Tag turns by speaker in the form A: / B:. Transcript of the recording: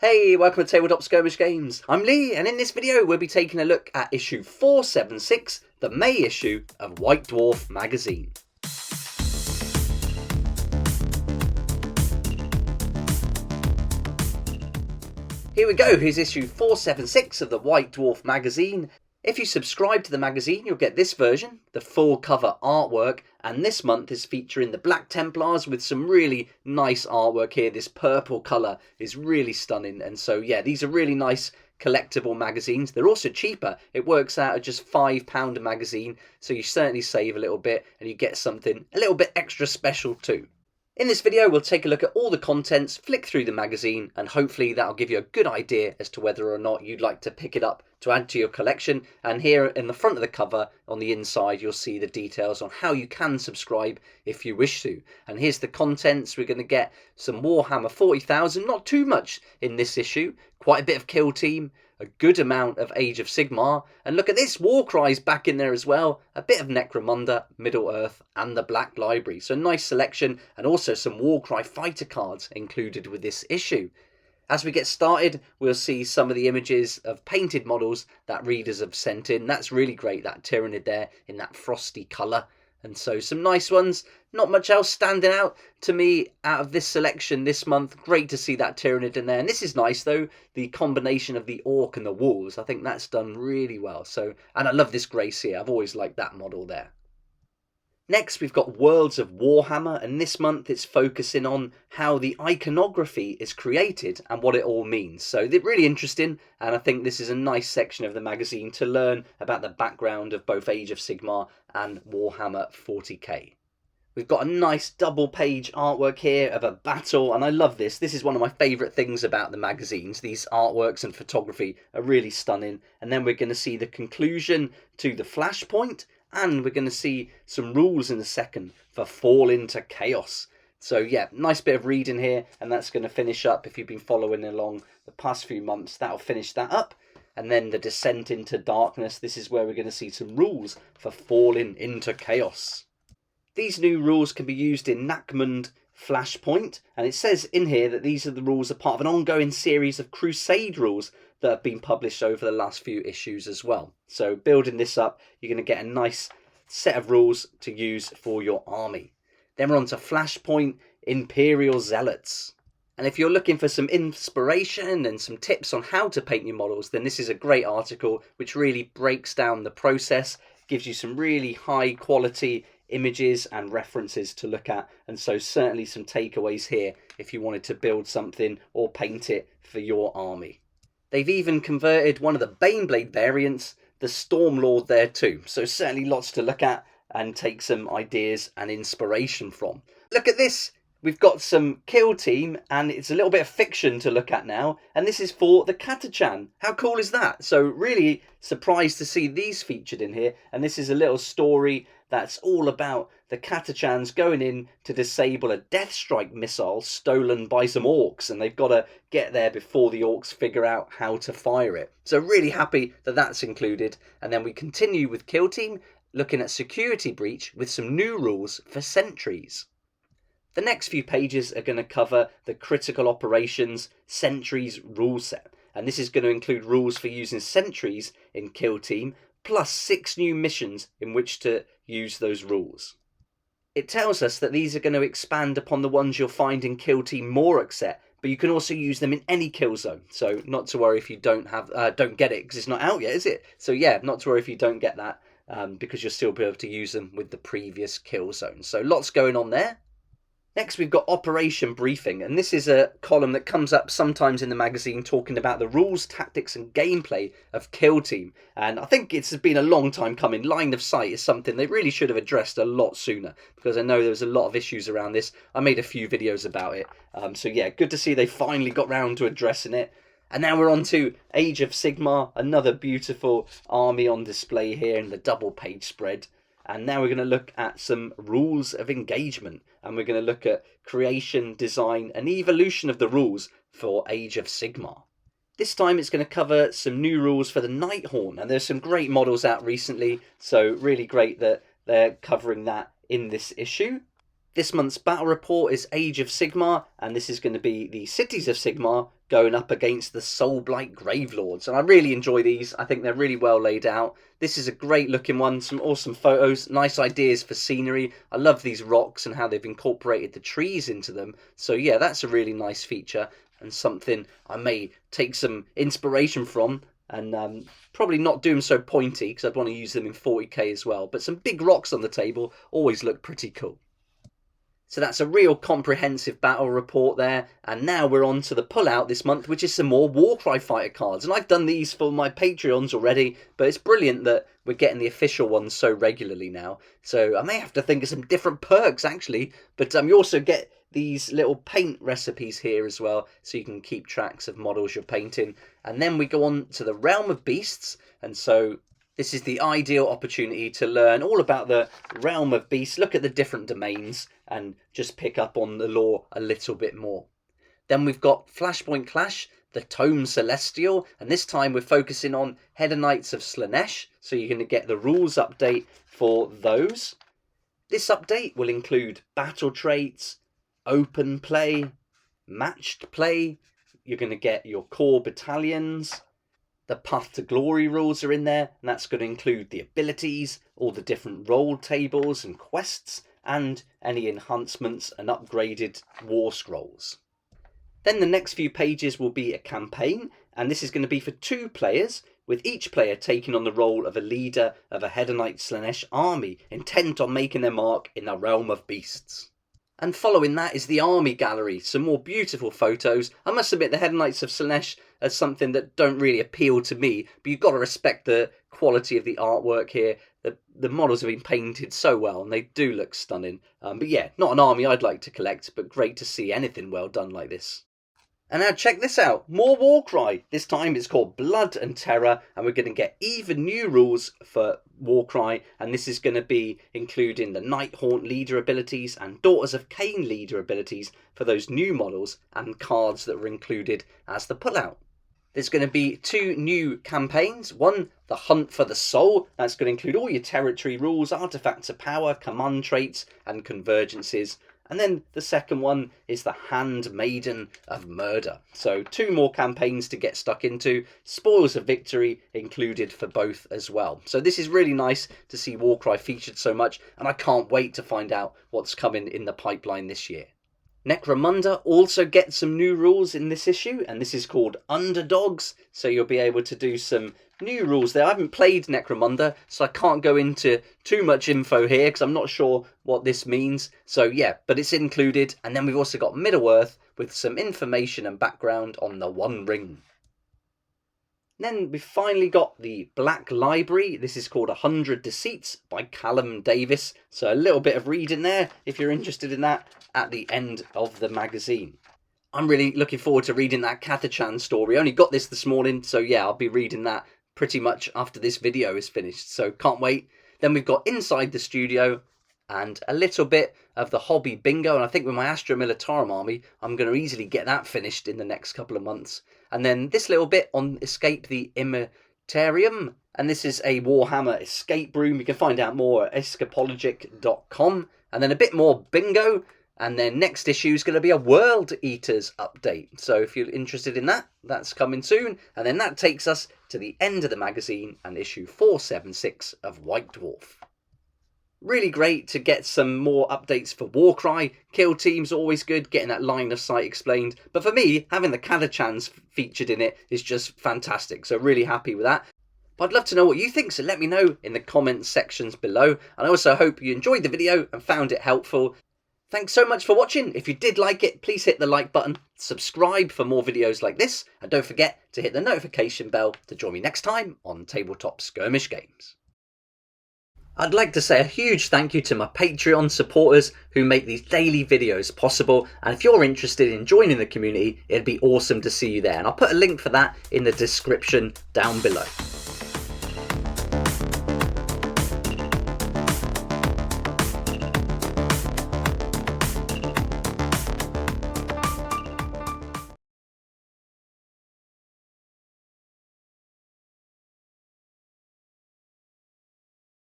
A: Hey, welcome to Tabletop Skirmish Games. I'm Lee, and in this video we'll be taking a look at issue 476, the May issue of White Dwarf magazine. Here we go, here's issue 476 of the White Dwarf magazine. If you subscribe to the magazine, you'll get this version, the full cover artwork, and this month is featuring the Black Templars with some really nice artwork here. This purple colour is really stunning, and so yeah, these are really nice collectible magazines. They're also cheaper. It works out at just £5 a magazine, so you certainly save a little bit and you get something a little bit extra special too. In this video, we'll take a look at all the contents, flick through the magazine, and hopefully that'll give you a good idea as to whether or not you'd like to pick it up to add to your collection. And here in the front of the cover, on the inside, you'll see the details on how you can subscribe if you wish to. And here's the contents. We're going to get some Warhammer 40,000, not too much in this issue, quite a bit of Kill Team, a good amount of Age of Sigmar, and look at this, Warcry's back in there as well, a bit of Necromunda, Middle-earth, and the Black Library. So nice selection, and also some Warcry fighter cards included with this issue. As we get started, we'll see some of the images of painted models that readers have sent in. That's really great, that Tyrannid there in that frosty colour. And so some nice ones, not much else standing out to me out of this selection this month. Great to see that Tyrannid in there. And this is nice though, the combination of the Orc and the Wolves. I think that's done really well. So, and I love this Grace here. I've always liked that model there. Next, we've got Worlds of Warhammer, and this month it's focusing on how the iconography is created and what it all means. So they're really interesting, and I think this is a nice section of the magazine to learn about the background of both Age of Sigmar and Warhammer 40k. We've got a nice double-page artwork here of a battle, and I love this. This is one of my favourite things about the magazines. These artworks and photography are really stunning. And then we're going to see the conclusion to the Flashpoint, and we're going to see some rules in a second for Fall into Chaos. So yeah, nice bit of reading here, and that's going to finish up, if you've been following along the past few months, that'll finish that up. And then the Descent into Darkness, this is where we're going to see some rules for Falling into Chaos. These new rules can be used in Nachmund Flashpoint, and it says in here that these are the rules are part of an ongoing series of Crusade rules that have been published over the last few issues as well. So building this up, you're going to get a nice set of rules to use for your army. Then we're on to Flashpoint Imperial Zealots. And if you're looking for some inspiration and some tips on how to paint your models, then this is a great article which really breaks down the process, gives you some really high quality images and references to look at, and so certainly some takeaways here if you wanted to build something or paint it for your army. They've even converted one of the Baneblade variants, the Stormlord, there too, so certainly lots to look at and take some ideas and inspiration from. Look at this, we've got some Kill Team, and it's a little bit of fiction to look at now, and this is for the Catachan. How cool is that? So really surprised to see these featured in here, and this is a little story that's all about the Catachans going in to disable a Death Strike missile stolen by some Orcs, and they've got to get there before the Orcs figure out how to fire it. So really happy that that's included. And then we continue with Kill Team, looking at Security Breach with some new rules for sentries. The next few pages are going to cover the Critical Operations Sentries rule set, and this is going to include rules for using sentries in Kill Team, plus 6 new missions in which to use those rules. It tells us that these are going to expand upon the ones you'll find in Kill Team Morok set, but you can also use them in any kill zone. So not to worry if you don't get it, because it's not out yet, is it? So yeah, not to worry if you don't get that, because you'll still be able to use them with the previous kill zone. So lots going on there. Next, we've got Operation Briefing, and this is a column that comes up sometimes in the magazine talking about the rules, tactics and gameplay of Kill Team. And I think it's been a long time coming. Line of sight is something they really should have addressed a lot sooner, because I know there was a lot of issues around this. I made a few videos about it. So yeah, good to see they finally got round to addressing it. And now we're on to Age of Sigmar, another beautiful army on display here in the double page spread. And now we're going to look at some rules of engagement, and we're going to look at creation, design and evolution of the rules for Age of Sigmar. This time it's going to cover some new rules for the Nighthorn, and there's some great models out recently, so really great that they're covering that in this issue. This month's battle report is Age of Sigmar, and this is going to be the Cities of Sigmar, going up against the Soulblight Gravelords. And I really enjoy these. I think they're really well laid out. This is a great looking one, some awesome photos, nice ideas for scenery. I love these rocks and how they've incorporated the trees into them. So yeah, that's a really nice feature and something I may take some inspiration from, and probably not do them so pointy because I'd want to use them in 40k as well. But some big rocks on the table always look pretty cool. So that's a real comprehensive battle report there. And now we're on to the pullout this month, which is some more Warcry fighter cards. And I've done these for my Patreons already, but it's brilliant that we're getting the official ones so regularly now. So I may have to think of some different perks actually, but you also get these little paint recipes here as well, so you can keep tracks of models you're painting. And then we go on to the Realm of Beasts, and so this is the ideal opportunity to learn all about the Realm of Beasts, look at the different domains, and just pick up on the lore a little bit more. Then we've got Flashpoint Clash, the Tome Celestial, and this time we're focusing on Hedonites of Slaanesh, so you're going to get the rules update for those. This update will include battle traits, open play, matched play. You're going to get your core battalions. The Path to Glory rules are in there, and that's going to include the abilities, all the different roll tables and quests, and any enhancements and upgraded war scrolls. Then the next few pages will be a campaign, and this is going to be for 2 players, with each player taking on the role of a leader of a Hedonite Slaanesh army, intent on making their mark in the Realm of Beasts. And following that is the army gallery, some more beautiful photos. I must admit the Hedonites of Slaanesh are something that don't really appeal to me, but you've got to respect the quality of the artwork here. The models have been painted so well and they do look stunning. But yeah, not an army I'd like to collect, but great to see anything well done like this. And now check this out, more Warcry. This time it's called Blood and Terror, and we're going to get even new rules for Warcry, and this is going to be including the Nighthaunt leader abilities and Daughters of Cain leader abilities for those new models and cards that were included as the pullout. There's going to be 2 new campaigns. One, the Hunt for the Soul. That's going to include all your territory rules, artifacts of power, command traits, and convergences. And then the second one is the Handmaiden of Murder. So 2 more campaigns to get stuck into. Spoils of Victory included for both as well. So this is really nice to see Warcry featured so much, and I can't wait to find out what's coming in the pipeline this year. Necromunda also gets some new rules in this issue, and this is called Underdogs, so you'll be able to do some new rules there. I haven't played Necromunda, so I can't go into too much info here because I'm not sure what this means. So yeah, but it's included. And then we've also got Middle-earth with some information and background on the One Ring. Then we've finally got the Black Library. This is called 100 Deceits by Callum Davis. So a little bit of reading there, if you're interested in that, at the end of the magazine. I'm really looking forward to reading that Catachan story. I only got this morning, so yeah, I'll be reading that pretty much after this video is finished. So can't wait. Then we've got Inside the Studio and a little bit of the Hobby Bingo. And I think with my Astra Militarum army, I'm going to easily get that finished in the next couple of months. And then this little bit on Escape the IMMATERIUM. And this is a Warhammer escape room. You can find out more at escapologic.com. And then a bit more bingo. And then next issue is going to be a World Eaters update. So if you're interested in that, that's coming soon. And then that takes us to the end of the magazine and issue 476 of White Dwarf. Really great to get some more updates for Warcry. Kill team's always good, getting that line of sight explained. But for me, having the Catachans featured in it is just fantastic. So really happy with that. But I'd love to know what you think, so let me know in the comments sections below. And I also hope you enjoyed the video and found it helpful. Thanks so much for watching. If you did like it, please hit the like button, subscribe for more videos like this, and don't forget to hit the notification bell to join me next time on Tabletop Skirmish Games. I'd like to say a huge thank you to my Patreon supporters who make these daily videos possible, and if you're interested in joining the community, it'd be awesome to see you there, and I'll put a link for that in the description down below.